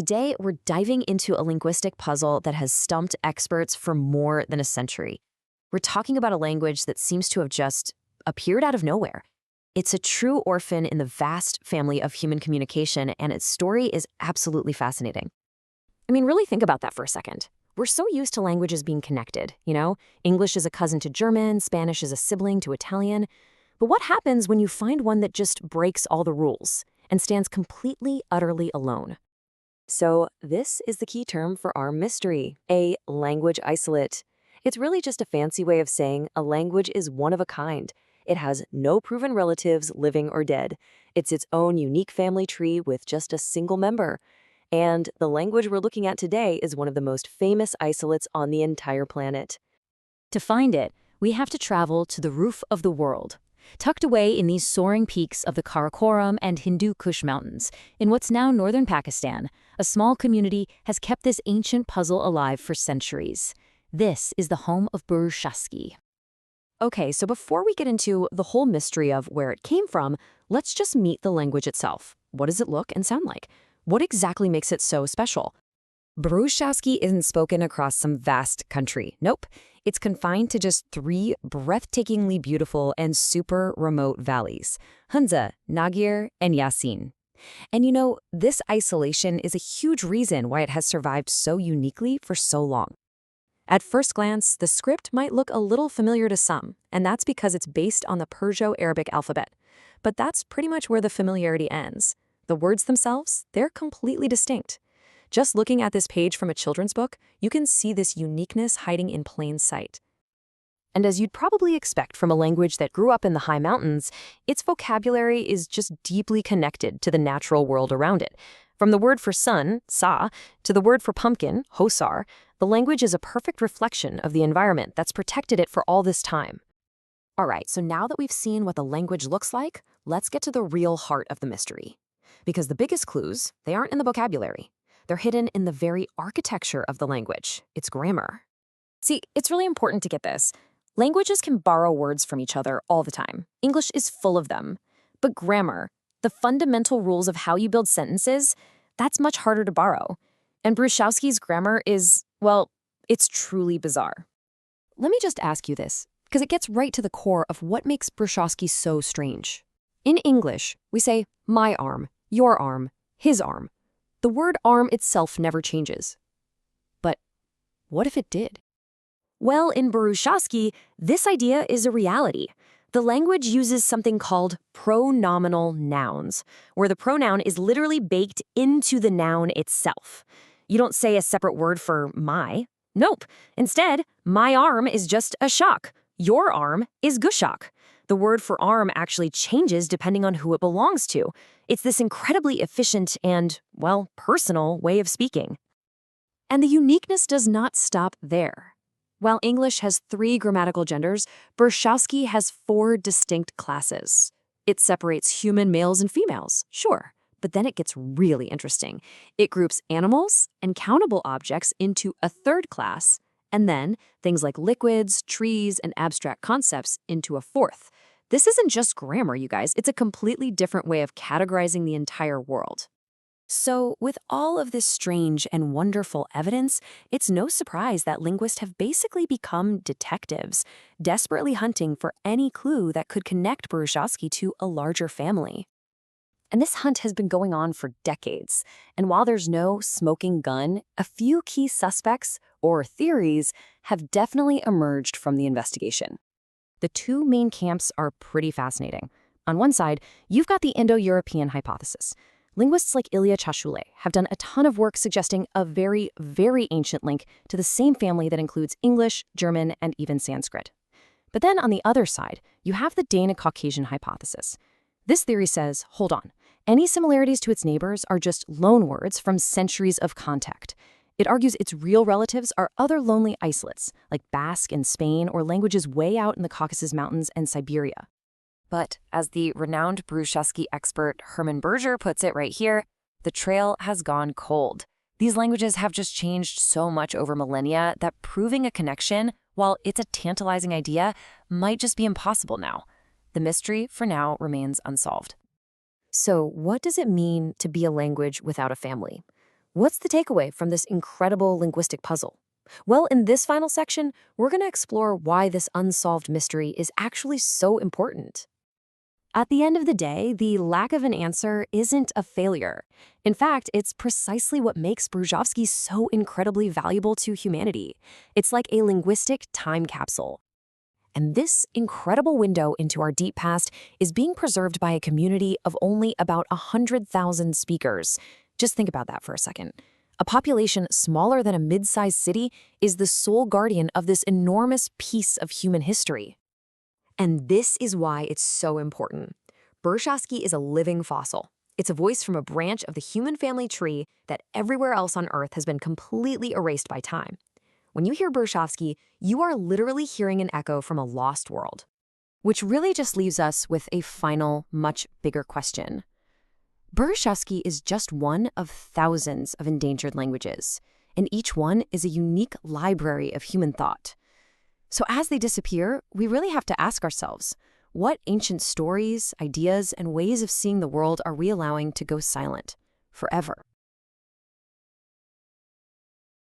today we're diving into a linguistic puzzle that has stumped experts for more than a century. We're talking about a language that seems to have just appeared out of nowhere. It's a true orphan in the vast family of human communication, and its story is absolutely fascinating. I mean, really think about that for a second. We're so used to languages being connected, you know? English is a cousin to German, Spanish is a sibling to Italian. But what happens when you find one that just breaks all the rules and stands completely, utterly alone? So this is the key term for our mystery, a language isolate. It's really just a fancy way of saying a language is one of a kind. It has no proven relatives, living or dead. It's its own unique family tree with just a single member. And the language we're looking at today is one of the most famous isolates on the entire planet. To find it, we have to travel to the roof of the world. Tucked away in these soaring peaks of the Karakoram and Hindu Kush Mountains, in what's now northern Pakistan, a small community has kept this ancient puzzle alive for centuries. This is the home of Burushaski. Okay, so before we get into the whole mystery of where it came from, let's just meet the language itself. What does it look and sound like? What exactly makes it so special? Burushaski isn't spoken across some vast country. Nope. It's confined to just 3 breathtakingly beautiful and super remote valleys, Hunza, Nagir, and Yasin. And you know, this isolation is a huge reason why it has survived so uniquely for so long. At first glance, the script might look a little familiar to some, and that's because it's based on the Perso-Arabic alphabet. But that's pretty much where the familiarity ends. The words themselves, they're completely distinct. Just looking at this page from a children's book, you can see this uniqueness hiding in plain sight. And as you'd probably expect from a language that grew up in the high mountains, its vocabulary is just deeply connected to the natural world around it. From the word for sun, sa, to the word for pumpkin, hosar, the language is a perfect reflection of the environment that's protected it for all this time. All right, so now that we've seen what the language looks like, let's get to the real heart of the mystery. Because the biggest clues, they aren't in the vocabulary. They're hidden in the very architecture of the language, its grammar. See, it's really important to get this. Languages can borrow words from each other all the time. English is full of them. But grammar, the fundamental rules of how you build sentences, that's much harder to borrow. And Burushaski's grammar is, well, it's truly bizarre. Let me just ask you this, because it gets right to the core of what makes Burushaski so strange. In English, we say my arm, your arm, his arm. The word arm itself never changes. But what if it did? Well, in Burushaski, this idea is a reality. The language uses something called pronominal nouns, where the pronoun is literally baked into the noun itself. You don't say a separate word for my. Nope. Instead, my arm is just a shak. Your arm is gushak. The word for arm actually changes depending on who it belongs to. It's this incredibly efficient and, well, personal way of speaking. And the uniqueness does not stop there. While English has 3 grammatical genders, Burushaski has 4 distinct classes. It separates human males and females, sure, but then it gets really interesting. It groups animals and countable objects into a 3rd class, and then things like liquids, trees, and abstract concepts into a 4th. This isn't just grammar, you guys. It's a completely different way of categorizing the entire world. So, with all of this strange and wonderful evidence, it's no surprise that linguists have basically become detectives, desperately hunting for any clue that could connect Burushaski to a larger family. And this hunt has been going on for decades. And while there's no smoking gun, a few key suspects, or theories, have definitely emerged from the investigation. The 2 main camps are pretty fascinating. On one side, you've got the Indo-European hypothesis. Linguists like Ilya Chashule have done a ton of work suggesting a very, very ancient link to the same family that includes English, German, and even Sanskrit. But then on the other side, you have the Dano-Caucasian hypothesis. This theory says, hold on, any similarities to its neighbors are just loan words from centuries of contact. It argues its real relatives are other lonely isolates, like Basque in Spain or languages way out in the Caucasus Mountains and Siberia. But as the renowned Burushaski expert Hermann Berger puts it right here, the trail has gone cold. These languages have just changed so much over millennia that proving a connection, while it's a tantalizing idea, might just be impossible now. The mystery, for now, remains unsolved. So what does it mean to be a language without a family? What's the takeaway from this incredible linguistic puzzle? Well, in this final section, we're going to explore why this unsolved mystery is actually so important. At the end of the day, the lack of an answer isn't a failure. In fact, it's precisely what makes Burushaski so incredibly valuable to humanity. It's like a linguistic time capsule. And this incredible window into our deep past is being preserved by a community of only about 100,000 speakers. Just think about that for a second. A population smaller than a mid-sized city is the sole guardian of this enormous piece of human history. And this is why it's so important. Burushaski is a living fossil. It's a voice from a branch of the human family tree that everywhere else on Earth has been completely erased by time. When you hear Burushaski, you are literally hearing an echo from a lost world. Which really just leaves us with a final, much bigger question. Burushaski is just one of thousands of endangered languages, and each one is a unique library of human thought. So as they disappear, we really have to ask ourselves, what ancient stories, ideas, and ways of seeing the world are we allowing to go silent forever?